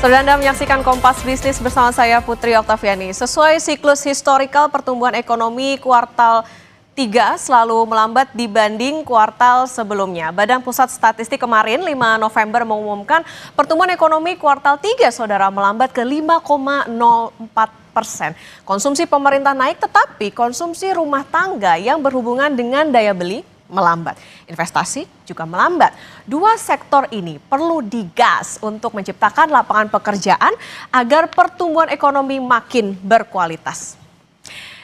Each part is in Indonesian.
Saudara Anda menyaksikan Kompas Bisnis bersama saya Putri Oktaviani. Sesuai siklus historikal pertumbuhan ekonomi kuartal 3 selalu melambat dibanding kuartal sebelumnya. Badan Pusat Statistik kemarin 5 November mengumumkan pertumbuhan ekonomi kuartal 3 saudara melambat ke 5,04%. Konsumsi pemerintah naik tetapi konsumsi rumah tangga yang berhubungan dengan daya beli melambat. Investasi juga melambat. Dua sektor ini perlu digas untuk menciptakan lapangan pekerjaan agar pertumbuhan ekonomi makin berkualitas.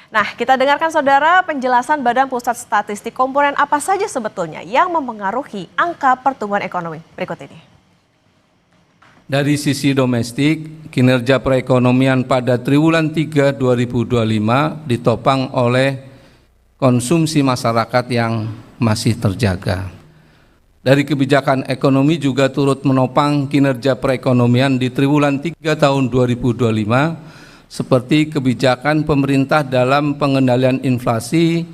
Nah, kita dengarkan saudara penjelasan Badan Pusat Statistik komponen apa saja sebetulnya yang mempengaruhi angka pertumbuhan ekonomi. Berikut ini. Dari sisi domestik, kinerja perekonomian pada triwulan 3 2025 ditopang oleh konsumsi masyarakat yang masih terjaga. Dari kebijakan ekonomi juga turut menopang kinerja perekonomian di triwulan 3 tahun 2025 seperti kebijakan pemerintah dalam pengendalian inflasi,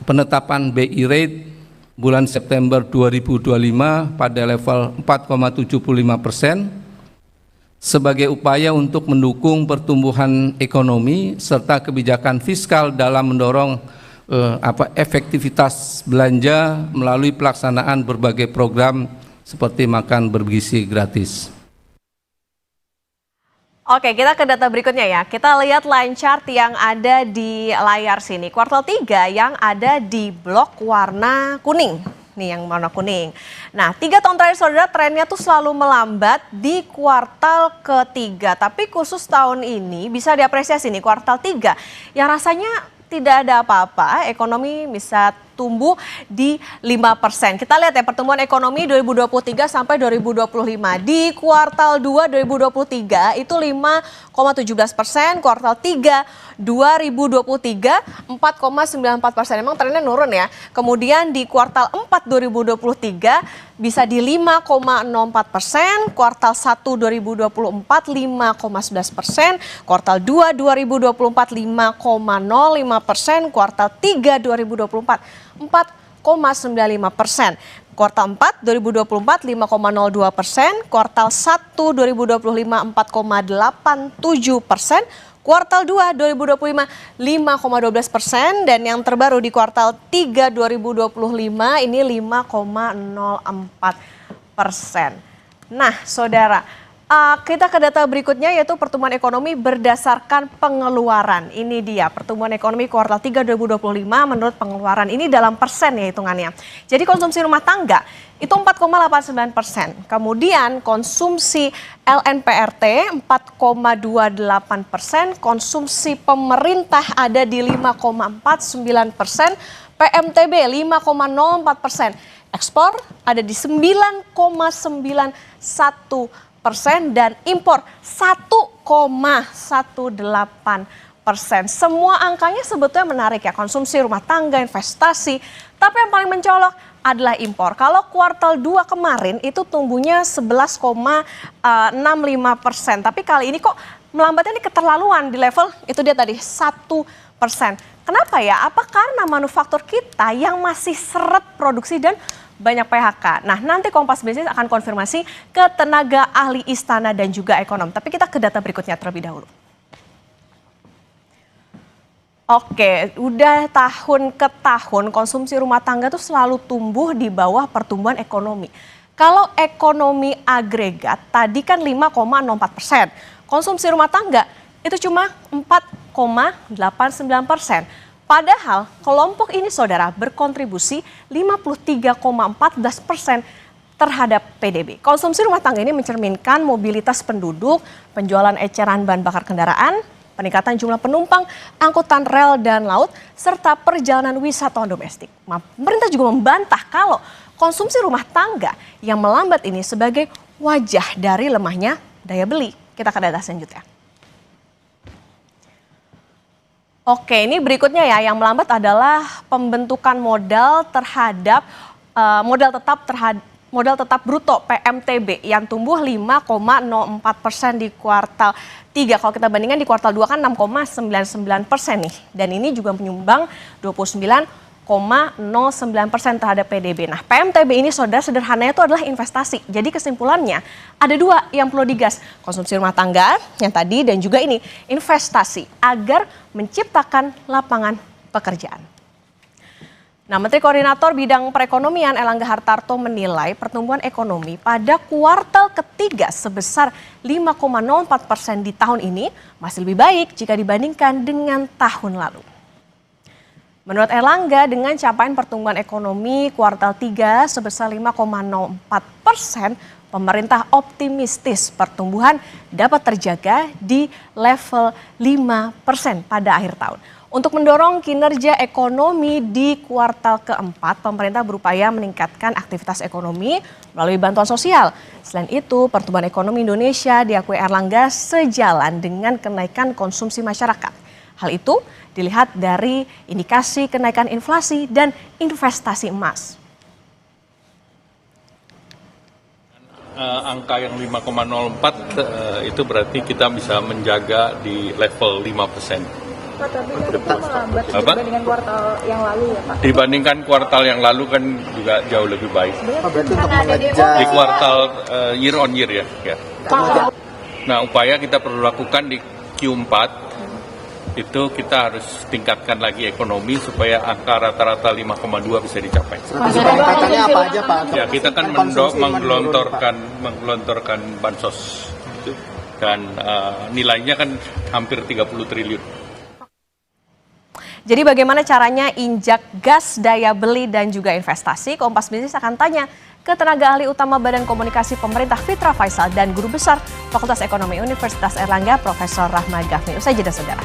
penetapan BI rate bulan September 2025 pada level 4,75% sebagai upaya untuk mendukung pertumbuhan ekonomi serta kebijakan fiskal dalam mendorong efektivitas belanja melalui pelaksanaan berbagai program seperti makan bergizi gratis. Oke, kita ke data berikutnya ya. Kita lihat line chart yang ada di layar sini. Kuartal 3 yang ada di blok warna kuning. Nih yang warna kuning. Nah, 3 tahun terakhir saudara trennya tuh selalu melambat di kuartal ketiga. Tapi khusus tahun ini bisa diapresiasi nih kuartal 3 yang rasanya tidak ada apa-apa, ekonomi bisa tumbuh di 5%. Kita lihat ya pertumbuhan ekonomi 2023 sampai 2025. Di kuartal 2 2023 itu 5,17%, kuartal 3 2023 4,94%. Memang trennya nurun ya. Kemudian di kuartal 4 2023 bisa di 5,04%, kuartal 1 2024 5,11%, kuartal 2 2024 5,05%, kuartal 3 2024 4,95%. Kuartal 4 2024 5,02%, kuartal 1 2025 4,87%, kuartal 2 2025 5,12% dan yang terbaru di kuartal 3 2025 ini 5,04%. Nah, saudara, kita ke data berikutnya yaitu pertumbuhan ekonomi berdasarkan pengeluaran. Ini dia pertumbuhan ekonomi kuartal 3 2025 menurut pengeluaran. Ini dalam persen ya hitungannya. Jadi konsumsi rumah tangga itu 4,89%. Kemudian konsumsi LNPRT 4,28%. Konsumsi pemerintah ada di 5,49%. PMTB 5,04%. Ekspor ada di 9,91%. Dan impor 1,18%. Semua angkanya sebetulnya menarik ya, konsumsi rumah tangga, investasi. Tapi yang paling mencolok adalah impor. Kalau kuartal 2 kemarin itu tumbuhnya 11,65%. Tapi kali ini kok melambatnya ini keterlaluan di level itu dia tadi 1%. Kenapa ya? Apa karena manufaktur kita yang masih seret produksi dan banyak PHK. Nah, nanti Kompas Bisnis akan konfirmasi ke tenaga ahli istana dan juga ekonom. Tapi kita ke data berikutnya terlebih dahulu. Oke, udah tahun ke tahun konsumsi rumah tangga tuh selalu tumbuh di bawah pertumbuhan ekonomi. Kalau ekonomi agregat tadi kan 5,04%. Konsumsi rumah tangga itu cuma 4,89%. Padahal kelompok ini saudara berkontribusi 53,14% terhadap PDB. Konsumsi rumah tangga ini mencerminkan mobilitas penduduk, penjualan eceran bahan bakar kendaraan, peningkatan jumlah penumpang, angkutan rel dan laut, serta perjalanan wisatawan domestik. Pemerintah juga membantah kalau konsumsi rumah tangga yang melambat ini sebagai wajah dari lemahnya daya beli. Kita ke data selanjutnya. Oke, ini berikutnya ya, yang melambat adalah pembentukan modal terhadap modal tetap bruto PMTB yang tumbuh 5,04% di kuartal 3. Kalau kita bandingkan di kuartal 2 kan 6,99% nih. Dan ini juga menyumbang 29,5 0,09% terhadap PDB. Nah, PMTB ini saudara sederhananya itu adalah investasi. Jadi kesimpulannya ada dua yang perlu digas. Konsumsi rumah tangga yang tadi dan juga ini investasi agar menciptakan lapangan pekerjaan. Nah, Menteri Koordinator Bidang Perekonomian Erlangga Hartarto menilai pertumbuhan ekonomi pada kuartal ketiga sebesar 5,04% di tahun ini masih lebih baik jika dibandingkan dengan tahun lalu. Menurut Erlangga, dengan capaian pertumbuhan ekonomi kuartal 3 sebesar 5,04%, pemerintah optimistis pertumbuhan dapat terjaga di level 5% pada akhir tahun. Untuk mendorong kinerja ekonomi di kuartal keempat, pemerintah berupaya meningkatkan aktivitas ekonomi melalui bantuan sosial. Selain itu, pertumbuhan ekonomi Indonesia diakui Erlangga sejalan dengan kenaikan konsumsi masyarakat. Hal itu dilihat dari indikasi kenaikan inflasi dan investasi emas. Angka yang 5,04 itu berarti kita bisa menjaga di level 5%. Pak, tapi kan itu melambat dibandingkan kuartal yang lalu ya Pak? Dibandingkan kuartal yang lalu kan juga jauh lebih baik. Berarti untuk mengejar di kuartal year on year ya. Nah, upaya kita perlu lakukan di Q4 itu kita harus tingkatkan lagi ekonomi supaya angka rata-rata 5,2 bisa dicapai. peningkatannya apa aja Pak? Ya, kita kan menggelontorkan bansos dan nilainya kan hampir 30 triliun. Jadi bagaimana caranya injak gas daya beli dan juga investasi? Kompas Bisnis akan tanya ke tenaga ahli utama Badan Komunikasi Pemerintah Fitra Faisal dan Guru Besar Fakultas Ekonomi Universitas Erlangga Profesor Rahma Gafni. Usai jeda saudara.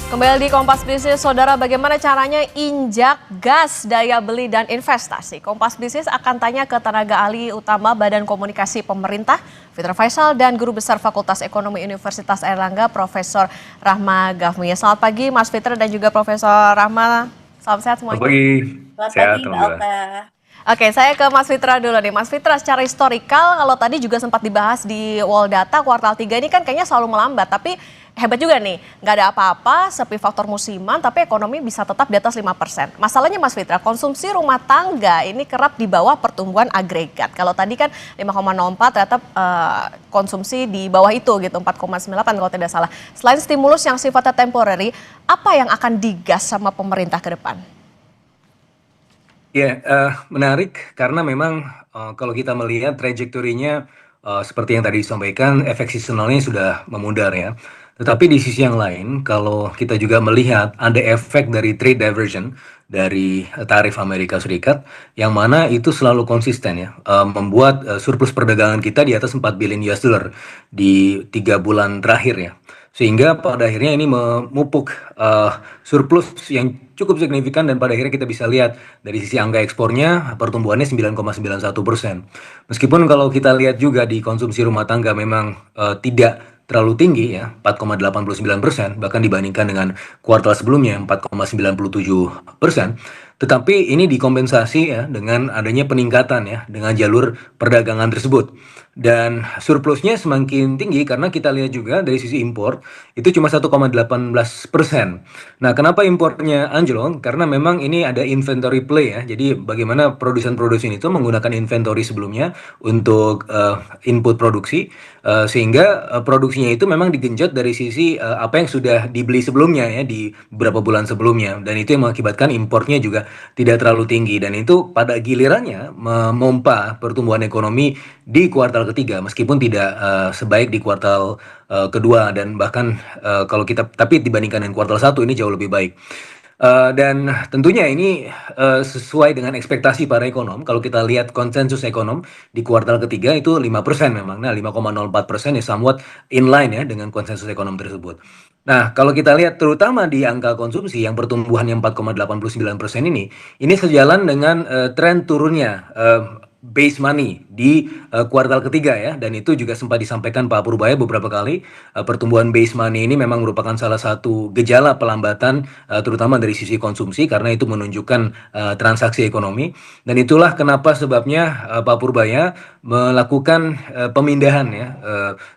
Kembali di Kompas Bisnis, saudara, bagaimana caranya injak gas daya beli dan investasi? Kompas Bisnis akan tanya ke tenaga ahli utama Badan Komunikasi Pemerintah Fitra Faisal dan Guru Besar Fakultas Ekonomi Universitas Erlangga Profesor Rahma Gafni. Selamat pagi Mas Fitra dan juga Profesor Rahma. Salam sehat semuanya. Selamat pagi. Sehat, Oke, saya ke Mas Fitra dulu nih. Mas Fitra, secara historikal kalau tadi juga sempat dibahas di World Data kuartal 3 ini kan kayaknya selalu melambat, tapi hebat juga nih, nggak ada apa-apa, sepi faktor musiman, tapi ekonomi bisa tetap di atas 5%. Masalahnya Mas Fitra, konsumsi rumah tangga ini kerap di bawah pertumbuhan agregat. Kalau tadi kan 5,04 ternyata konsumsi di bawah itu gitu, 4,98 kalau tidak salah. Selain stimulus yang sifatnya temporary, apa yang akan digas sama pemerintah ke depan? Ya, menarik karena memang kalau kita melihat trajektorinya seperti yang tadi disampaikan, efek seasonalnya sudah memudar ya. Tetapi di sisi yang lain, kalau kita juga melihat ada efek dari trade diversion dari tarif Amerika Serikat, yang mana itu selalu konsisten ya, membuat surplus perdagangan kita di atas 4 billion US dollar di 3 bulan terakhir ya. Sehingga pada akhirnya ini memupuk surplus yang cukup signifikan dan pada akhirnya kita bisa lihat dari sisi angka ekspornya pertumbuhannya 9,91%. Meskipun kalau kita lihat juga di konsumsi rumah tangga memang tidak terlalu tinggi ya, 4,89%, bahkan dibandingkan dengan kuartal sebelumnya 4,97%. Tetapi ini dikompensasi ya dengan adanya peningkatan ya dengan jalur perdagangan tersebut. Dan surplusnya semakin tinggi karena kita lihat juga dari sisi impor itu cuma 1,18%. Nah, kenapa impornya anjlok? Karena memang ini ada inventory play ya. Jadi bagaimana produsen-produsen itu menggunakan inventory sebelumnya untuk input produksi sehingga produksinya itu memang digenjot dari sisi apa yang sudah dibeli sebelumnya ya di beberapa bulan sebelumnya, dan itu yang mengakibatkan impornya juga tidak terlalu tinggi, dan itu pada gilirannya memompa pertumbuhan ekonomi di kuartal ketiga meskipun tidak sebaik di kuartal kedua, dan bahkan kalau kita tapi dibandingkan dengan kuartal 1 ini jauh lebih baik. Dan tentunya ini sesuai dengan ekspektasi para ekonom. Kalau kita lihat konsensus ekonom di kuartal ketiga itu 5% memang. Nah, 5,04% ya somewhat inline ya dengan konsensus ekonom tersebut. Nah, kalau kita lihat terutama di angka konsumsi yang pertumbuhan yang 4,89% ini sejalan dengan tren turunnya base money di kuartal ketiga ya, dan itu juga sempat disampaikan Pak Purbaya beberapa kali. Pertumbuhan base money ini memang merupakan salah satu gejala pelambatan terutama dari sisi konsumsi karena itu menunjukkan transaksi ekonomi, dan itulah kenapa sebabnya Pak Purbaya melakukan pemindahan ya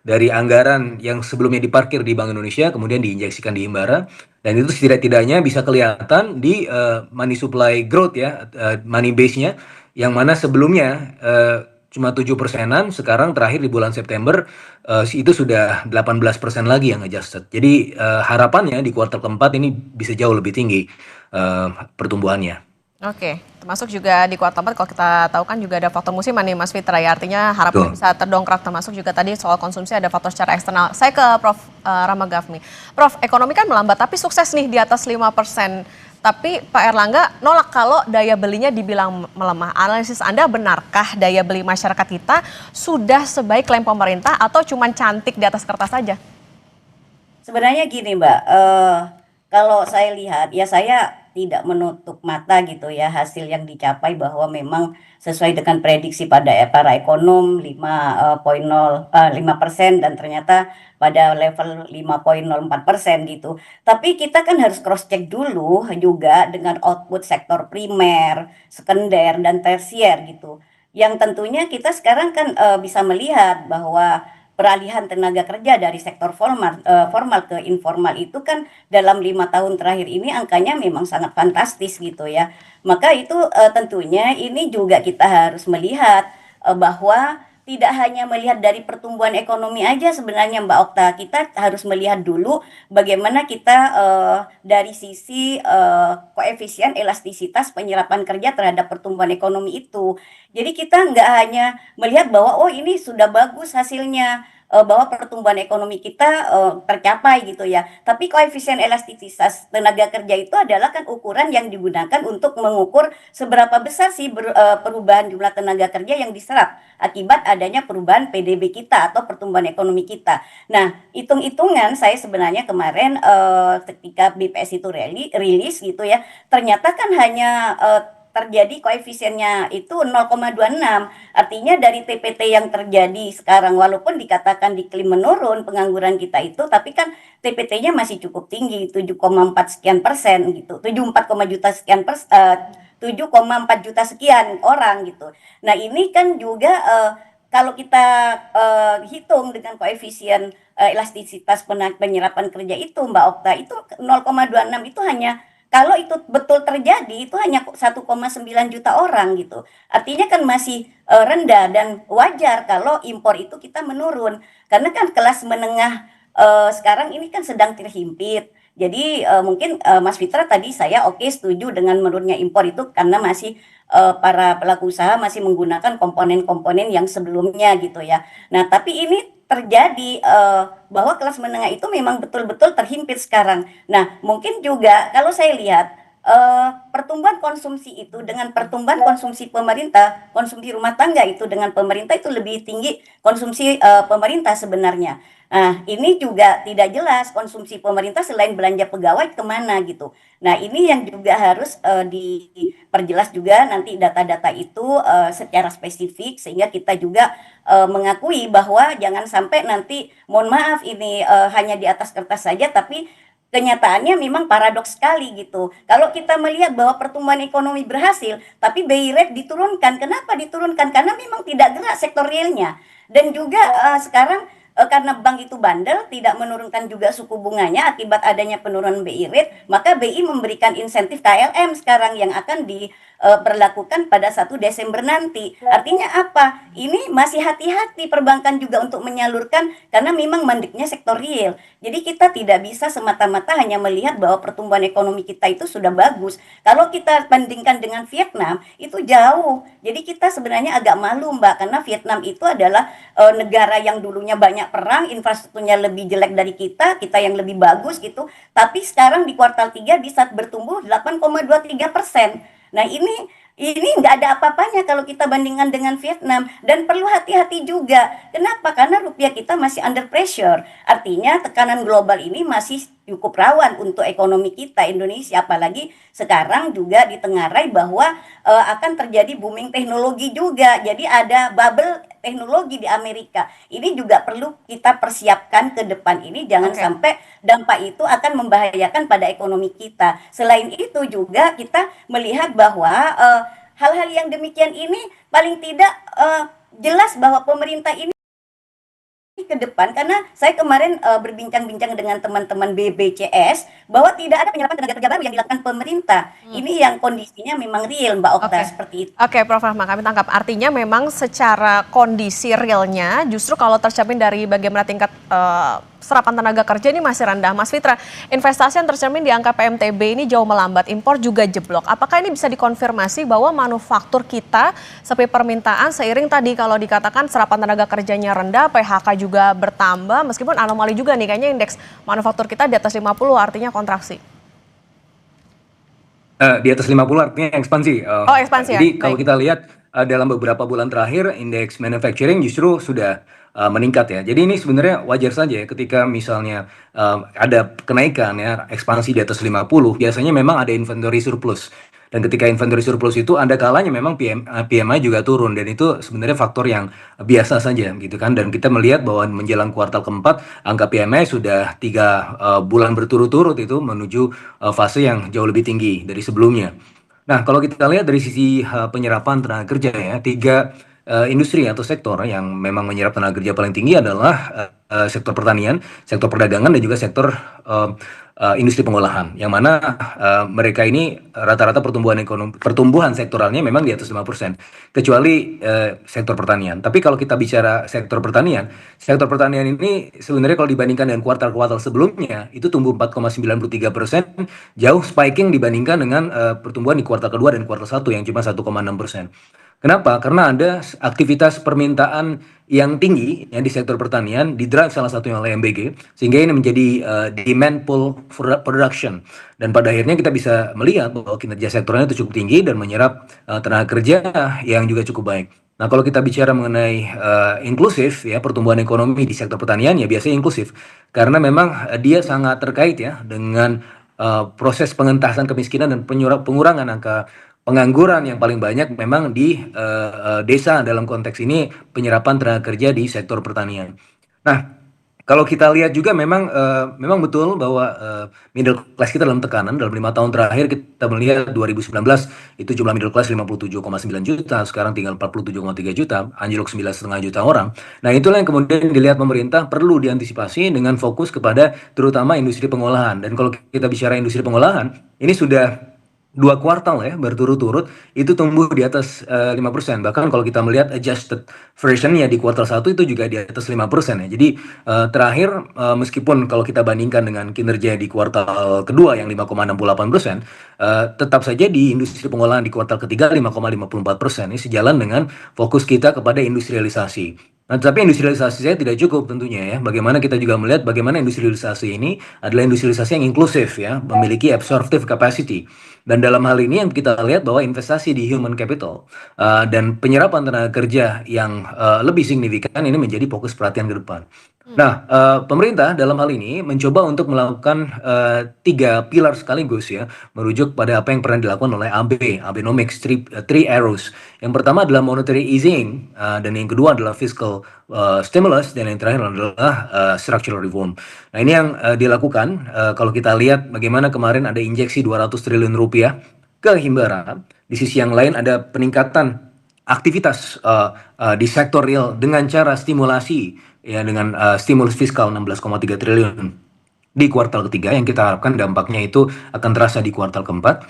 dari anggaran yang sebelumnya diparkir di Bank Indonesia kemudian diinjeksikan di Himbara, dan itu setidak-tidaknya bisa kelihatan di money supply growth ya, money base-nya, yang mana sebelumnya cuma 7%-an, sekarang terakhir di bulan September itu sudah 18% lagi yang adjusted. Jadi harapannya di kuartal keempat ini bisa jauh lebih tinggi pertumbuhannya. Oke, termasuk juga di kuartal 4 kalau kita tahu kan juga ada faktor musiman nih Mas Fitra ya, artinya harapan bisa terdongkrak, termasuk juga tadi soal konsumsi ada faktor secara eksternal. Saya ke Prof. Rama Ghafni. Prof, ekonomi kan melambat tapi sukses nih di atas 5%. Tapi Pak Erlangga nolak kalau daya belinya dibilang melemah. Analisis Anda, benarkah daya beli masyarakat kita sudah sebaik klaim pemerintah atau cuma cantik di atas kertas saja? Sebenarnya gini Mbak, kalau saya lihat ya saya tidak menutup mata gitu ya hasil yang dicapai bahwa memang sesuai dengan prediksi pada para ekonom 5,05% dan ternyata pada level 5,04% gitu. Tapi kita kan harus cross check dulu juga dengan output sektor primer, sekunder dan tersier gitu. Yang tentunya kita sekarang kan bisa melihat bahwa peralihan tenaga kerja dari sektor formal ke informal itu kan dalam 5 tahun terakhir ini angkanya memang sangat fantastis gitu ya. Maka itu tentunya ini juga kita harus melihat bahwa tidak hanya melihat dari pertumbuhan ekonomi aja sebenarnya Mbak Okta, kita harus melihat dulu bagaimana kita dari sisi koefisien elastisitas penyerapan kerja terhadap pertumbuhan ekonomi itu. Jadi kita nggak hanya melihat bahwa oh ini sudah bagus hasilnya, bahwa pertumbuhan ekonomi kita tercapai gitu ya. Tapi koefisien elastisitas tenaga kerja itu adalah kan ukuran yang digunakan untuk mengukur seberapa besar sih perubahan jumlah tenaga kerja yang diserap akibat adanya perubahan PDB kita atau pertumbuhan ekonomi kita. Nah, hitung-hitungan saya sebenarnya kemarin ketika BPS itu rilis gitu ya, ternyata kan hanya terjadi koefisiennya itu 0,26. Artinya dari TPT yang terjadi sekarang walaupun dikatakan diklaim menurun pengangguran kita itu, tapi kan TPT-nya masih cukup tinggi 7,4 sekian persen gitu. 7,4 juta sekian orang gitu. Nah, ini kan juga kalau kita hitung dengan koefisien elastisitas penyerapan kerja itu Mbak Okta, itu 0,26 itu hanya kalau itu betul terjadi itu hanya 1,9 juta orang gitu. Artinya kan masih rendah dan wajar kalau impor itu kita menurun. Karena kan kelas menengah sekarang ini kan sedang terhimpit. Jadi mungkin Mas Fitra tadi saya setuju dengan menurunnya impor itu karena masih para pelaku usaha masih menggunakan komponen-komponen yang sebelumnya gitu ya. Nah, tapi ini terjadi bahwa kelas menengah itu memang betul-betul terhimpit sekarang. Nah, mungkin juga kalau saya lihat pertumbuhan konsumsi itu dengan pertumbuhan konsumsi pemerintah, konsumsi rumah tangga itu dengan pemerintah itu lebih tinggi konsumsi pemerintah sebenarnya. Nah, ini juga tidak jelas konsumsi pemerintah selain belanja pegawai kemana gitu. Nah, ini yang juga harus diperjelas juga nanti data-data itu secara spesifik sehingga kita juga mengakui bahwa jangan sampai nanti mohon maaf ini hanya di atas kertas saja tapi kenyataannya memang paradoks sekali gitu. Kalau kita melihat bahwa pertumbuhan ekonomi berhasil, tapi BI rate diturunkan. Kenapa diturunkan? Karena memang tidak gerak sektor realnya. Dan juga sekarang karena bank itu bandel, tidak menurunkan juga suku bunganya akibat adanya penurunan BI rate, maka BI memberikan insentif KLM sekarang yang akan diberlakukan pada 1 Desember nanti. Artinya apa? Ini masih hati-hati perbankan juga untuk menyalurkan karena memang mandeknya sektor real. Jadi kita tidak bisa semata-mata hanya melihat bahwa pertumbuhan ekonomi kita itu sudah bagus. Kalau kita bandingkan dengan Vietnam, itu jauh. Jadi kita sebenarnya agak malu Mbak, karena Vietnam itu adalah negara yang dulunya banyak perang, infrastrukturnya lebih jelek dari kita yang lebih bagus gitu. Tapi sekarang di kuartal 3 bisa bertumbuh 8,23%. Nah, ini nggak ada apa-apanya kalau kita bandingkan dengan Vietnam, dan perlu hati-hati juga. Kenapa? Karena rupiah kita masih under pressure. Artinya tekanan global ini masih cukup rawan untuk ekonomi kita Indonesia, apalagi sekarang juga ditengarai bahwa akan terjadi booming teknologi juga. Jadi ada bubble teknologi di Amerika. Ini juga perlu kita persiapkan ke depan ini, jangan sampai dampak itu akan membahayakan pada ekonomi kita. Selain itu juga kita melihat bahwa hal-hal yang demikian ini paling tidak jelas bahwa pemerintah ini ke depan, karena saya kemarin berbincang-bincang dengan teman-teman BBCS bahwa tidak ada penyerapan tenaga kerja baru yang dilakukan pemerintah. Ini yang kondisinya memang real, Mbak Okta, seperti itu. Oke, Prof. Rahma, kami tangkap. Artinya memang secara kondisi realnya justru kalau tercermin dari bagaimana tingkat serapan tenaga kerja ini masih rendah. Mas Fitra, investasi yang tercermin di angka PMTB ini jauh melambat, impor juga jeblok. Apakah ini bisa dikonfirmasi bahwa manufaktur kita sepi permintaan seiring tadi kalau dikatakan serapan tenaga kerjanya rendah, PHK juga bertambah, meskipun anomali juga nih kayaknya indeks manufaktur kita di atas 50 artinya kontraksi. Di atas 50 artinya ekspansi. Ekspansi ya. Jadi kalau kita lihat dalam beberapa bulan terakhir indeks manufacturing justru sudah meningkat ya. Jadi ini sebenarnya wajar saja ya ketika misalnya ada kenaikan ya, ekspansi di atas 50, biasanya memang ada inventory surplus. Dan ketika inventory surplus itu ada kalanya memang PMI juga turun, dan itu sebenarnya faktor yang biasa saja gitu kan. Dan kita melihat bahwa menjelang kuartal keempat angka PMI sudah 3 bulan berturut-turut itu menuju fase yang jauh lebih tinggi dari sebelumnya. Nah, kalau kita lihat dari sisi penyerapan tenaga kerja ya, 3 industri atau sektor yang memang menyerap tenaga kerja paling tinggi adalah sektor pertanian, sektor perdagangan, dan juga sektor industri pengolahan, yang mana mereka ini rata-rata pertumbuhan sektoralnya memang di atas 5%, kecuali sektor pertanian. Tapi kalau kita bicara sektor pertanian ini sebenarnya kalau dibandingkan dengan kuartal-kuartal sebelumnya itu tumbuh 4,93%, jauh spiking dibandingkan dengan pertumbuhan di kuartal kedua dan kuartal 1 yang cuma 1,6%. Kenapa? Karena ada aktivitas permintaan yang tinggi ya di sektor pertanian, di-drive salah satunya oleh MBG, sehingga ini menjadi demand pull production. Dan pada akhirnya kita bisa melihat bahwa kinerja sektornya itu cukup tinggi dan menyerap tenaga kerja yang juga cukup baik. Nah, kalau kita bicara mengenai inklusif ya, pertumbuhan ekonomi di sektor pertanian ya biasanya inklusif, karena memang dia sangat terkait ya dengan proses pengentasan kemiskinan dan pengurangan angka pengangguran yang paling banyak memang di desa, dalam konteks ini penyerapan tenaga kerja di sektor pertanian. Nah, kalau kita lihat juga memang betul bahwa middle class kita dalam tekanan dalam 5 tahun terakhir. Kita melihat 2019 itu jumlah middle class 57,9 juta, sekarang tinggal 47,3 juta, anjlok 9,5 juta orang. Nah, itulah yang kemudian dilihat pemerintah perlu diantisipasi dengan fokus kepada terutama industri pengolahan. Dan kalau kita bicara industri pengolahan, ini sudah 2 kuartal ya berturut-turut itu tumbuh di atas 5%. Bahkan kalau kita melihat adjusted versionnya di kuartal 1 itu juga di atas 5% ya. Jadi terakhir meskipun kalau kita bandingkan dengan kinerja di kuartal kedua yang 5,68%, tetap saja di industri pengolahan di kuartal ketiga 5,54%. Ini sejalan dengan fokus kita kepada industrialisasi. Nah, tapi industrialisasi saya tidak cukup tentunya ya. Bagaimana kita juga melihat bagaimana industrialisasi ini adalah industrialisasi yang inklusif ya, memiliki absorptive capacity. Dan dalam hal ini yang kita lihat bahwa investasi di human capital dan penyerapan tenaga kerja yang lebih signifikan ini menjadi fokus perhatian ke depan. Nah, pemerintah dalam hal ini mencoba untuk melakukan 3 pilar sekaligus ya, merujuk pada apa yang pernah dilakukan oleh Abenomics, three arrows. Yang pertama adalah monetary easing, dan yang kedua adalah fiscal stimulus, dan yang terakhir adalah structural reform. Nah, ini yang dilakukan kalau kita lihat bagaimana kemarin ada injeksi 200 triliun rupiah ke Himbara. Di sisi yang lain ada peningkatan aktivitas di sektor real dengan cara stimulasi ya, dengan stimulus fiskal 16,3 triliun di kuartal ketiga, yang kita harapkan dampaknya itu akan terasa di kuartal keempat.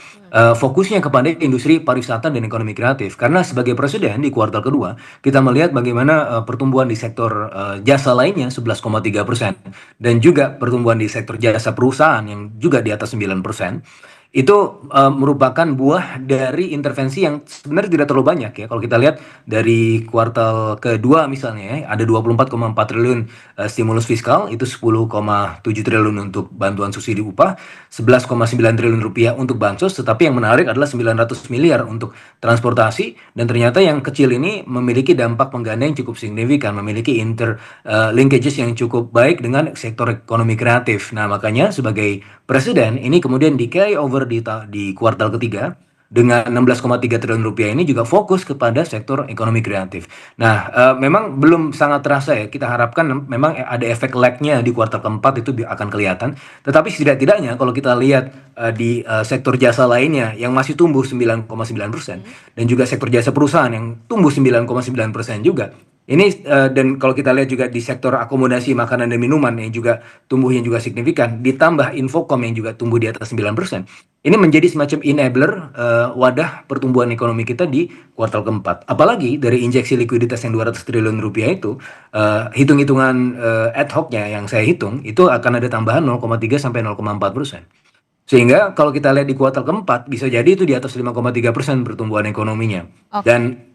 Fokusnya kepada industri pariwisata dan ekonomi kreatif, karena sebagai presiden di kuartal kedua kita melihat bagaimana pertumbuhan di sektor jasa lainnya 11,3%, dan juga pertumbuhan di sektor jasa perusahaan yang juga di atas 9%. itu merupakan buah dari intervensi yang sebenarnya tidak terlalu banyak ya. Kalau kita lihat dari kuartal kedua misalnya ya, ada 24,4 triliun stimulus fiskal, itu 10,7 triliun untuk bantuan subsidi upah, 11,9 triliun rupiah untuk bansos, tetapi yang menarik adalah 900 miliar untuk transportasi, dan ternyata yang kecil ini memiliki dampak pengganda yang cukup signifikan, memiliki linkages yang cukup baik dengan sektor ekonomi kreatif. Nah, makanya sebagai presiden ini kemudian di carry over di kuartal ketiga dengan 16,3 triliun rupiah ini juga fokus kepada sektor ekonomi kreatif. Nah, memang belum sangat terasa ya. Kita harapkan memang ada efek lag-nya di kuartal keempat itu akan kelihatan. Tetapi setidak-tidaknya kalau kita lihat di sektor jasa lainnya yang masih tumbuh 9,9% dan juga sektor jasa perusahaan yang tumbuh 9,9% juga. Ini dan kalau kita lihat juga di sektor akomodasi makanan dan minuman yang juga tumbuhnya juga signifikan, ditambah Infocom yang juga tumbuh di atas 9%. Ini menjadi semacam enabler wadah pertumbuhan ekonomi kita di kuartal keempat. Apalagi dari injeksi likuiditas yang 200 triliun rupiah itu, hitung-hitungan ad hoc-nya yang saya hitung, itu akan ada tambahan 0,3 sampai 0,4%. Sehingga kalau kita lihat di kuartal keempat, bisa jadi itu di atas 5,3% pertumbuhan ekonominya. Oke. Dan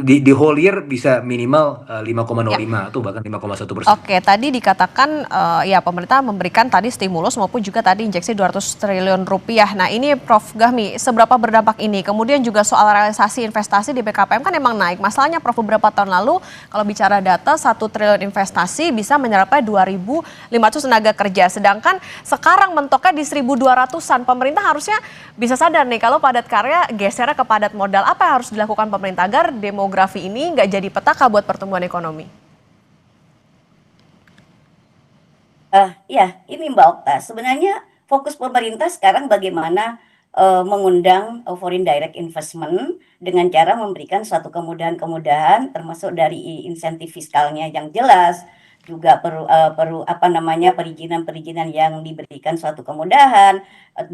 di whole year bisa minimal 5,05 Ya. atau bahkan 5,1%. Oke, tadi dikatakan ya pemerintah memberikan tadi stimulus maupun juga tadi injeksi 200 triliun rupiah. Nah ini Prof. Gahmi, seberapa berdampak ini? Kemudian juga soal realisasi investasi di BKPM kan emang naik. Masalahnya Prof, beberapa tahun lalu kalau bicara data 1 triliun investasi bisa menyerap 2.500 tenaga kerja. Sedangkan sekarang mentoknya di 1.200-an. Pemerintah harusnya bisa sadar nih kalau padat karya gesernya ke padat modal. Apa yang harus dilakukan pemerintah agar demografi ini nggak jadi petaka buat pertumbuhan ekonomi? Ya, ini Mbak Okta, sebenarnya fokus pemerintah sekarang bagaimana mengundang foreign direct investment dengan cara memberikan suatu kemudahan-kemudahan termasuk dari insentif fiskalnya yang jelas, juga perlu perizinan-perizinan yang diberikan suatu kemudahan,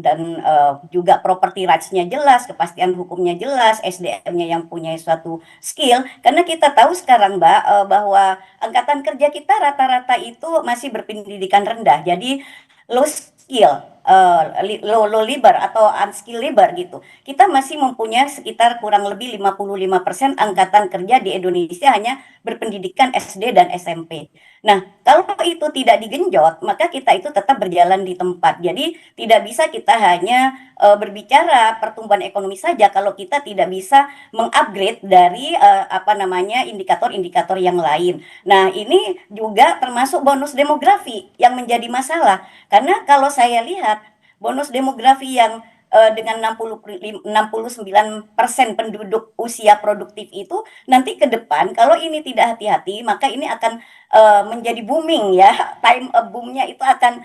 dan juga property rights-nya jelas, kepastian hukumnya jelas, SDM-nya yang punya suatu skill, karena kita tahu sekarang Mbak bahwa angkatan kerja kita rata-rata itu masih berpendidikan rendah, jadi low skill, low labor atau unskilled labor gitu. Kita masih mempunyai sekitar kurang lebih 55% angkatan kerja di Indonesia hanya berpendidikan SD dan SMP. Nah, kalau itu tidak digenjot, maka kita itu tetap berjalan di tempat. Jadi tidak bisa kita hanya berbicara pertumbuhan ekonomi saja kalau kita tidak bisa mengupgrade dari indikator-indikator yang lain. Nah, ini juga termasuk bonus demografi yang menjadi masalah. Karena kalau saya lihat bonus demografi yang dengan 69% penduduk usia produktif itu nanti ke depan kalau ini tidak hati-hati maka ini akan menjadi booming ya, time boomnya itu akan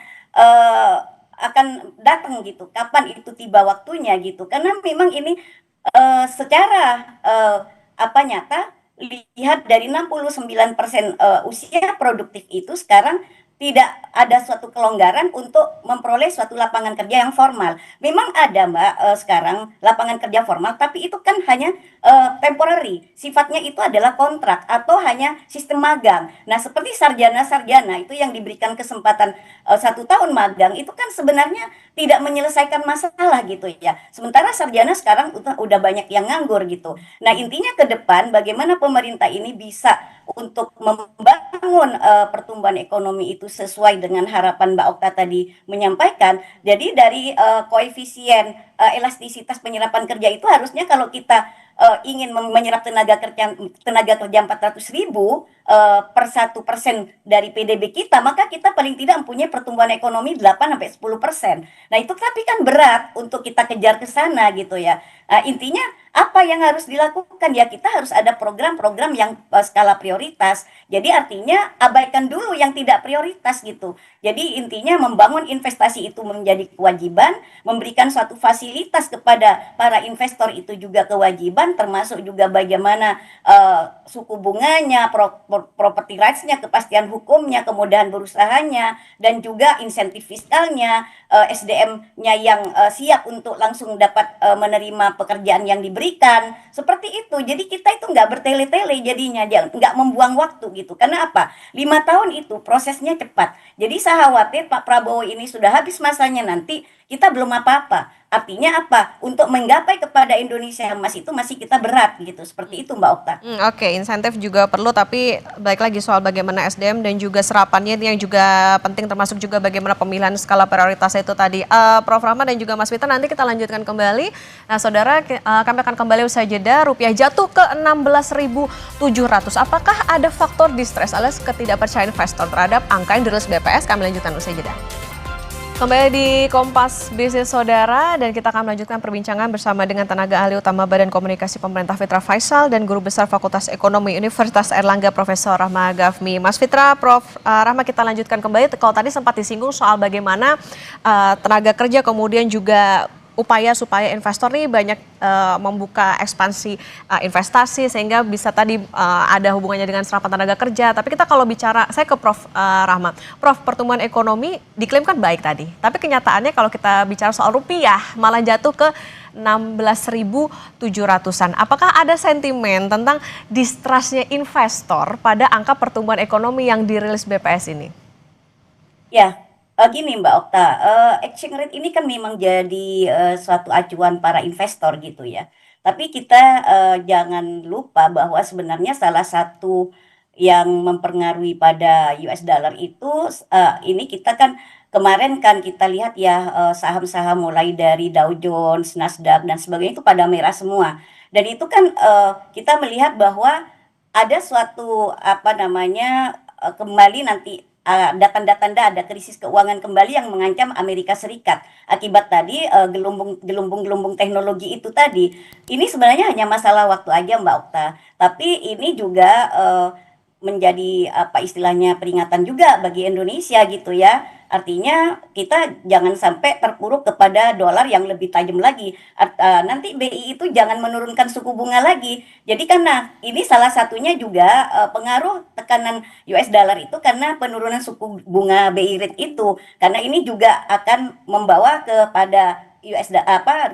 datang gitu. Kapan itu tiba waktunya gitu? Karena memang ini secara nyata lihat dari 69% usia produktif itu sekarang tidak ada suatu kelonggaran untuk memperoleh suatu lapangan kerja yang formal. Memang ada Mbak sekarang lapangan kerja formal, tapi itu kan hanya temporary. Sifatnya itu adalah kontrak atau hanya sistem magang. Nah seperti sarjana-sarjana itu yang diberikan kesempatan 1 tahun magang, itu kan sebenarnya tidak menyelesaikan masalah gitu ya. Sementara sarjana sekarang udah banyak yang nganggur gitu. Nah intinya ke depan bagaimana pemerintah ini bisa untuk membangun pertumbuhan ekonomi itu sesuai dengan harapan Mbak Okta tadi menyampaikan. Jadi dari koefisien elastisitas penyerapan kerja itu harusnya kalau kita ingin menyerap tenaga kerja 400.000 per 1% dari PDB kita, maka kita paling tidak mempunyai pertumbuhan ekonomi 8-10%. Nah itu tapi kan berat untuk kita kejar ke sana gitu ya. Intinya apa yang harus dilakukan ya, kita harus ada program-program yang skala prioritas. Jadi artinya abaikan dulu yang tidak prioritas gitu. Jadi intinya membangun investasi itu menjadi kewajiban, memberikan suatu fasilitas kepada para investor itu juga kewajiban, termasuk juga bagaimana suku bunganya, property rights-nya, kepastian hukumnya, kemudahan berusahanya, dan juga insentif fiskalnya, SDM-nya yang siap untuk langsung dapat menerima pekerjaan yang diberikan, seperti itu. Jadi kita itu nggak bertele-tele jadinya, nggak membuang waktu gitu. Karena apa? 5 tahun itu prosesnya cepat. Jadi saya khawatir Pak Prabowo ini sudah habis masanya nanti, kita belum apa-apa. Artinya apa? Untuk menggapai kepada Indonesia emas itu masih kita berat gitu. Seperti itu Mbak Okta. Oke, insentif juga perlu, tapi balik lagi soal bagaimana SDM dan juga serapannya ini yang juga penting, termasuk juga bagaimana pemilihan skala prioritas itu tadi. Prof. Rahma dan juga Mas Fitra, nanti kita lanjutkan kembali. Nah saudara, kami akan kembali usai jeda. Rupiah jatuh ke 16.700. Apakah ada faktor distress alias ketidakpercayaan investor terhadap angka yang dirilis BPS? Kami lanjutkan usai jeda. Kembali di Kompas Bisnis Saudara, dan kita akan melanjutkan perbincangan bersama dengan tenaga ahli utama Badan Komunikasi Pemerintah Fitra Faisal dan Guru Besar Fakultas Ekonomi Universitas Airlangga Profesor Rahma Gafmi. Mas Fitra, Prof. Rahma, kita lanjutkan kembali. Kalau tadi sempat disinggung soal bagaimana tenaga kerja kemudian juga upaya supaya investor nih banyak membuka ekspansi investasi sehingga bisa tadi ada hubungannya dengan serapan tenaga kerja. Tapi kita kalau bicara, saya ke Prof. Rahma. Prof, pertumbuhan ekonomi diklaim kan baik tadi. Tapi kenyataannya kalau kita bicara soal rupiah malah jatuh ke 16.700-an. Apakah ada sentimen tentang distrustnya investor pada angka pertumbuhan ekonomi yang dirilis BPS ini? Ya, gini Mbak Okta, exchange rate ini kan memang jadi suatu acuan para investor gitu ya. Tapi kita jangan lupa bahwa sebenarnya salah satu yang mempengaruhi pada US dollar itu ini kita kan kemarin kan kita lihat ya saham-saham mulai dari Dow Jones, Nasdaq dan sebagainya itu pada merah semua. Dan itu kan kita melihat bahwa ada suatu apa namanya kembali nanti ada tanda-tanda ada krisis keuangan kembali yang mengancam Amerika Serikat akibat tadi gelombang teknologi itu tadi. Ini sebenarnya hanya masalah waktu aja Mbak Okta. Tapi ini juga menjadi apa istilahnya peringatan juga bagi Indonesia gitu ya. Artinya kita jangan sampai terpuruk kepada dolar yang lebih tajam lagi. Nanti BI itu jangan menurunkan suku bunga lagi. Jadi karena ini salah satunya juga pengaruh tekanan US dollar itu karena penurunan suku bunga BI rate itu. Karena ini juga akan membawa kepada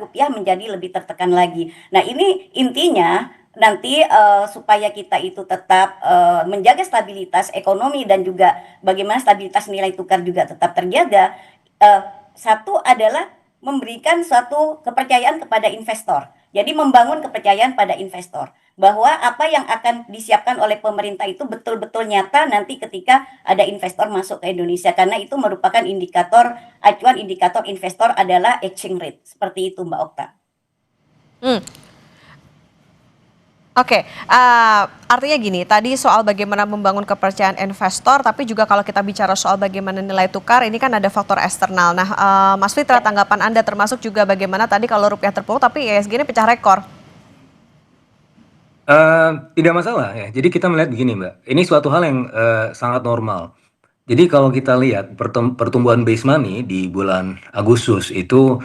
rupiah menjadi lebih tertekan lagi. Nah ini intinya nanti supaya kita itu tetap menjaga stabilitas ekonomi dan juga bagaimana stabilitas nilai tukar juga tetap terjaga. Satu adalah memberikan suatu kepercayaan kepada investor. Jadi membangun kepercayaan pada investor bahwa apa yang akan disiapkan oleh pemerintah itu betul-betul nyata nanti ketika ada investor masuk ke Indonesia, karena itu merupakan indikator acuan indikator investor adalah exchange rate. Seperti itu Mbak Okta. Oke, artinya gini, tadi soal bagaimana membangun kepercayaan investor, tapi juga kalau kita bicara soal bagaimana nilai tukar, ini kan ada faktor eksternal. Nah, Mas Fitra, tanggapan Anda termasuk juga bagaimana tadi kalau rupiah terpuruk, tapi ISG ini pecah rekor? Tidak masalah ya. Jadi kita melihat begini Mbak, ini suatu hal yang sangat normal. Jadi kalau kita lihat pertumbuhan base money di bulan Agustus itu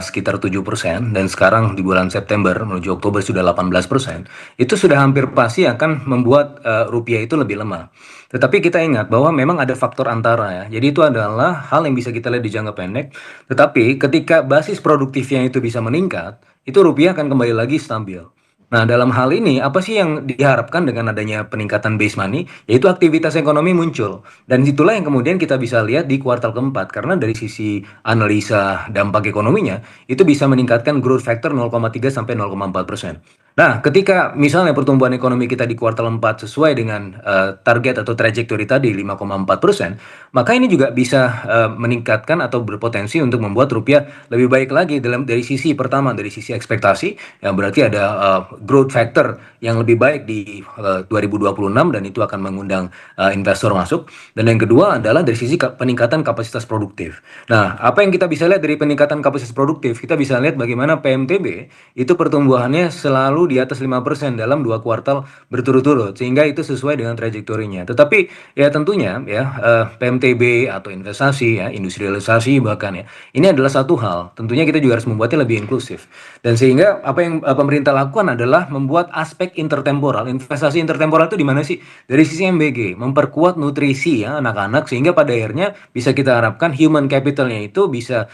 sekitar 7% dan sekarang di bulan September menuju Oktober sudah 18%, itu sudah hampir pasti akan membuat rupiah itu lebih lemah. Tetapi kita ingat bahwa memang ada faktor antara ya. Jadi itu adalah hal yang bisa kita lihat di jangka pendek. Tetapi ketika basis produktifnya itu bisa meningkat, itu rupiah akan kembali lagi stabil. Nah, dalam hal ini, apa sih yang diharapkan dengan adanya peningkatan base money? Yaitu aktivitas ekonomi muncul. Dan itulah yang kemudian kita bisa lihat di kuartal keempat. Karena dari sisi analisa dampak ekonominya, itu bisa meningkatkan growth factor 0,3 sampai 0,4%. Nah, ketika misalnya pertumbuhan ekonomi kita di kuartal 4 sesuai dengan target atau trajektori tadi 5,4%, maka ini juga bisa meningkatkan atau berpotensi untuk membuat rupiah lebih baik lagi dari sisi pertama, dari sisi ekspektasi, yang berarti ada growth factor yang lebih baik di 2026 dan itu akan mengundang investor masuk. Dan yang kedua adalah dari sisi peningkatan kapasitas produktif. Nah, apa yang kita bisa lihat dari peningkatan kapasitas produktif? Kita bisa lihat bagaimana PMTB itu pertumbuhannya selalu di atas 5% dalam 2 kuartal berturut-turut, sehingga itu sesuai dengan trajektorinya. Tetapi ya tentunya ya PMTB atau investasi ya, industrialisasi bahkan ya, ini adalah satu hal. Tentunya kita juga harus membuatnya lebih inklusif. Dan sehingga apa yang pemerintah lakukan adalah membuat aspek intertemporal. Investasi intertemporal itu di mana sih? Dari sisi MBG, memperkuat nutrisi ya anak-anak, sehingga pada akhirnya bisa kita harapkan human capitalnya itu bisa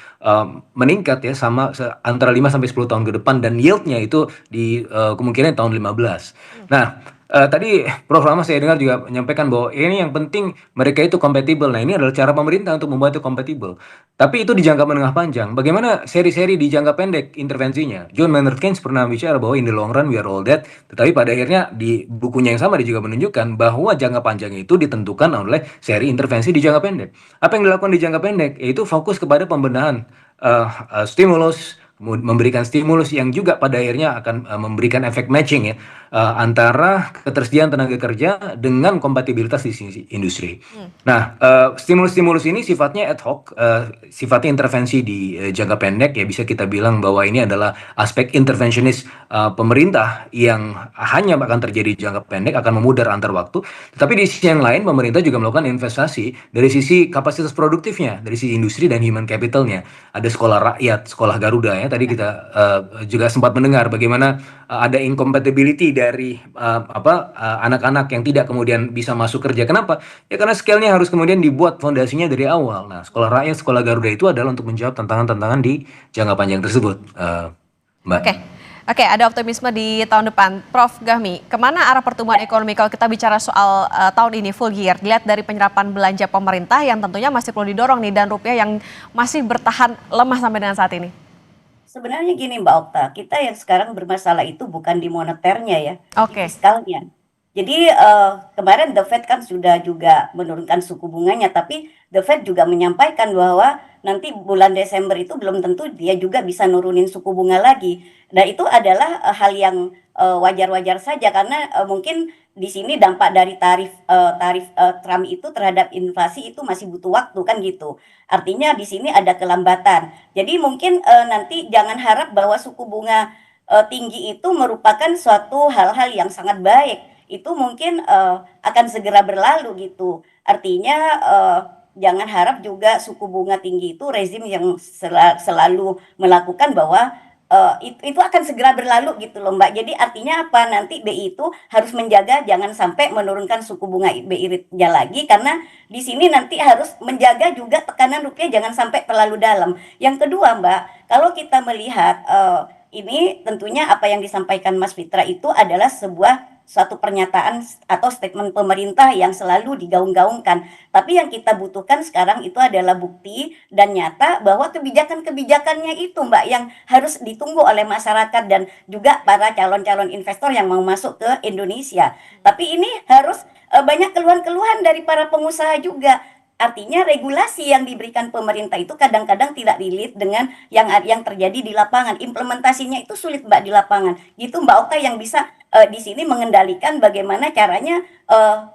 meningkat ya sama antara 5 sampai 10 tahun ke depan, dan yieldnya itu di kemungkinan tahun 15. Nah, Tadi Prof. Lama saya dengar juga menyampaikan bahwa ini yang penting mereka itu kompatibel. Nah, ini adalah cara pemerintah untuk membuat itu kompatibel. Tapi itu di jangka menengah panjang. Bagaimana seri-seri di jangka pendek intervensinya? John Maynard Keynes pernah bicara bahwa in the long run we are all dead. Tetapi pada akhirnya di bukunya yang sama dia juga menunjukkan bahwa jangka panjang itu ditentukan oleh seri intervensi di jangka pendek. Apa yang dilakukan di jangka pendek? Yaitu fokus kepada pembenahan stimulus, memberikan stimulus yang juga pada akhirnya akan memberikan efek matching ya, antara ketersediaan tenaga kerja dengan kompatibilitas di sisi industri. Nah, stimulus-stimulus ini sifatnya ad hoc, sifatnya intervensi di jangka pendek ya, bisa kita bilang bahwa ini adalah aspek intervensionis pemerintah yang hanya akan terjadi di jangka pendek, akan memudar antar waktu. Tetapi di sisi yang lain pemerintah juga melakukan investasi dari sisi kapasitas produktifnya, dari sisi industri dan human capitalnya. Ada sekolah rakyat, sekolah Garuda ya. Tadi kita juga sempat mendengar bagaimana ada incompatibility dari anak-anak yang tidak kemudian bisa masuk kerja. Kenapa? Ya karena scale-nya harus kemudian dibuat fondasinya dari awal. Nah, sekolah rakyat, sekolah Garuda itu adalah untuk menjawab tantangan-tantangan di jangka panjang tersebut, Mbak. Oke, ada optimisme di tahun depan. Prof. Gahmi, kemana arah pertumbuhan ekonomi kalau kita bicara soal tahun ini full year? Dilihat dari penyerapan belanja pemerintah yang tentunya masih perlu didorong nih, dan rupiah yang masih bertahan lemah sampai dengan saat ini. Sebenarnya gini Mbak Okta, kita yang sekarang bermasalah itu bukan di moneternya ya, Oke. di fiskalnya. Jadi kemarin The Fed kan sudah juga menurunkan suku bunganya, tapi The Fed juga menyampaikan bahwa nanti bulan Desember itu belum tentu dia juga bisa nurunin suku bunga lagi. Nah itu adalah hal yang wajar-wajar saja karena mungkin di sini dampak dari tarif Trump itu terhadap inflasi itu masih butuh waktu kan gitu. Artinya di sini ada kelambatan. Jadi mungkin nanti jangan harap bahwa suku bunga tinggi itu merupakan suatu hal-hal yang sangat baik. Itu mungkin akan segera berlalu gitu. Artinya jangan harap juga suku bunga tinggi itu rezim yang selalu melakukan bahwa itu akan segera berlalu gitu loh Mbak. Jadi artinya apa? Nanti BI itu harus menjaga jangan sampai menurunkan suku bunga BI rate-nya lagi, karena di sini nanti harus menjaga juga tekanan rupiah jangan sampai terlalu dalam. Yang kedua Mbak, kalau kita melihat ini tentunya apa yang disampaikan Mas Fitra itu adalah suatu pernyataan atau statement pemerintah yang selalu digaung-gaungkan. Tapi yang kita butuhkan sekarang itu adalah bukti dan nyata bahwa kebijakan-kebijakannya itu Mbak yang harus ditunggu oleh masyarakat dan juga para calon-calon investor yang mau masuk ke Indonesia. Tapi ini harus banyak keluhan-keluhan dari para pengusaha juga. Artinya regulasi yang diberikan pemerintah itu kadang-kadang tidak relate dengan yang terjadi di lapangan. Implementasinya itu sulit Mbak di lapangan. Gitu Mbak Okta yang bisa di sini mengendalikan bagaimana caranya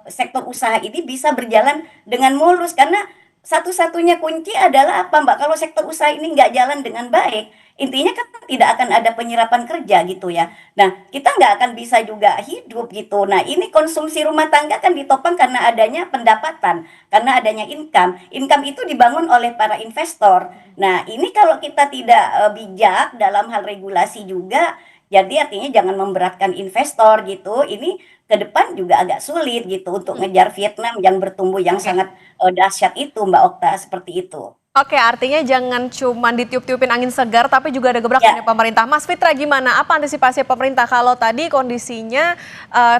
sektor usaha ini bisa berjalan dengan mulus. Karena satu-satunya kunci adalah apa Mbak? Kalau sektor usaha ini nggak jalan dengan baik, intinya kan tidak akan ada penyerapan kerja gitu ya. Nah, kita nggak akan bisa juga hidup gitu. Nah, ini konsumsi rumah tangga kan ditopang karena adanya pendapatan, karena adanya income. Income itu dibangun oleh para investor. Nah, ini kalau kita tidak bijak dalam hal regulasi juga, jadi artinya jangan memberatkan investor gitu. Ini ke depan juga agak sulit gitu untuk ngejar Vietnam yang bertumbuh yang sangat dahsyat itu Mbak Okta, seperti itu. Oke, artinya jangan cuma ditiup-tiupin angin segar, tapi juga ada gebrakan Ya. dari pemerintah. Mas Fitra, gimana? Apa antisipasi pemerintah kalau tadi kondisinya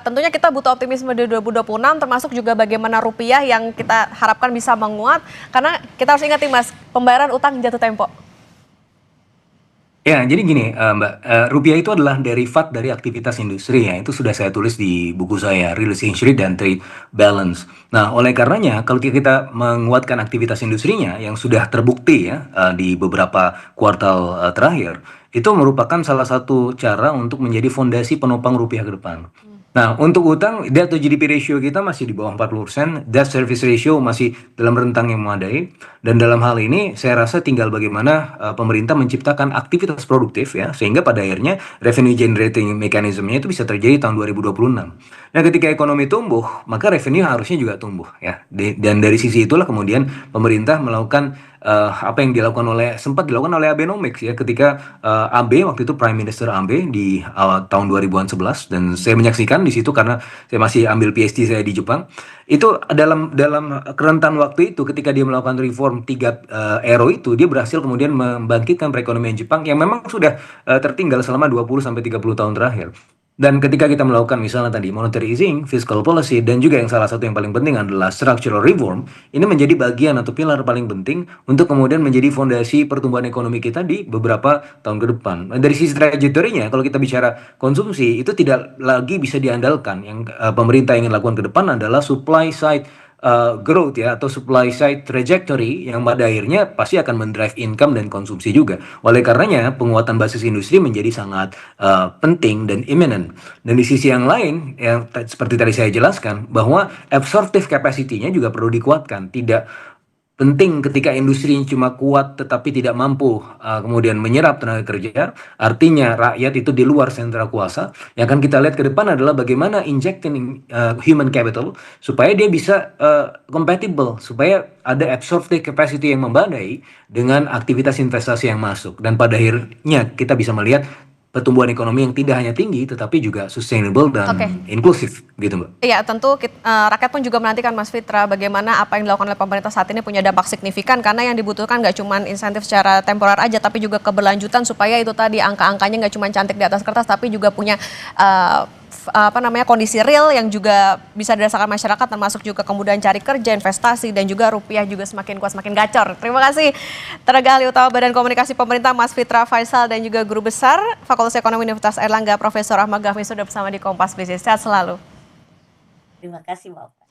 tentunya kita butuh optimisme di 2026, termasuk juga bagaimana rupiah yang kita harapkan bisa menguat. Karena kita harus ingat nih Mas, pembayaran utang jatuh tempo. Ya, jadi gini, Mbak, rupiah itu adalah derivat dari aktivitas industri ya. Itu sudah saya tulis di buku saya, Real Exchange Rate dan Trade Balance. Nah, oleh karenanya, kalau kita menguatkan aktivitas industrinya yang sudah terbukti ya di beberapa kuartal terakhir, itu merupakan salah satu cara untuk menjadi fondasi penopang rupiah ke depan. Nah, untuk utang, debt to GDP ratio kita masih di bawah 40%, debt service ratio masih dalam rentang yang memadai, dan dalam hal ini saya rasa tinggal bagaimana pemerintah menciptakan aktivitas produktif ya, sehingga pada akhirnya revenue generating mechanism-nya itu bisa terjadi tahun 2026. Nah, ketika ekonomi tumbuh, maka revenue harusnya juga tumbuh ya. Dan dari sisi itulah kemudian pemerintah melakukan apa yang sempat dilakukan oleh Abenomics ya, ketika AB waktu itu Prime Minister AB di tahun 2011, dan saya menyaksikan di situ karena saya masih ambil PhD saya di Jepang. Itu dalam rentan waktu itu ketika dia melakukan reform 3 ero itu, dia berhasil kemudian membangkitkan perekonomian Jepang yang memang sudah tertinggal selama 20 sampai 30 tahun terakhir. Dan ketika kita melakukan misalnya tadi monetary easing, fiscal policy, dan juga yang salah satu yang paling penting adalah structural reform, ini menjadi bagian atau pilar paling penting untuk kemudian menjadi fondasi pertumbuhan ekonomi kita di beberapa tahun ke depan. Nah, dari sisi trajektorinya, kalau kita bicara konsumsi, itu tidak lagi bisa diandalkan. Yang pemerintah ingin lakukan ke depan adalah supply side growth ya, atau supply side trajectory yang pada akhirnya pasti akan mendrive income dan konsumsi juga. Oleh karenanya penguatan basis industri menjadi sangat penting dan imminent. Dan di sisi yang lain yang seperti tadi saya jelaskan bahwa absorptive capacity-nya juga perlu dikuatkan. Tidak penting ketika industri cuma kuat tetapi tidak mampu kemudian menyerap tenaga kerja, artinya rakyat itu di luar sentra kuasa. Yang akan kita lihat ke depan adalah bagaimana injecting human capital supaya dia bisa compatible, supaya ada absorptive capacity yang memadai dengan aktivitas investasi yang masuk. Dan pada akhirnya kita bisa melihat pertumbuhan ekonomi yang tidak hanya tinggi tetapi juga sustainable dan inklusif gitu Mbak. Iya, tentu rakyat pun juga menantikan Mas Fitra bagaimana apa yang dilakukan oleh pemerintah saat ini punya dampak signifikan, karena yang dibutuhkan nggak cuma insentif secara temporer aja tapi juga keberlanjutan supaya itu tadi angka-angkanya nggak cuma cantik di atas kertas tapi juga punya kondisi real yang juga bisa dirasakan masyarakat, termasuk juga kemudahan cari kerja, investasi, dan juga rupiah juga semakin kuat, semakin gacor. Terima kasih tenaga ahli utama Badan Komunikasi Pemerintah Mas Fitra Faisal dan juga Guru Besar Fakultas Ekonomi Universitas Airlangga Profesor Ahmad Gafni sudah bersama di Kompas Bisnis. Sehat selalu. Terima kasih Mbak.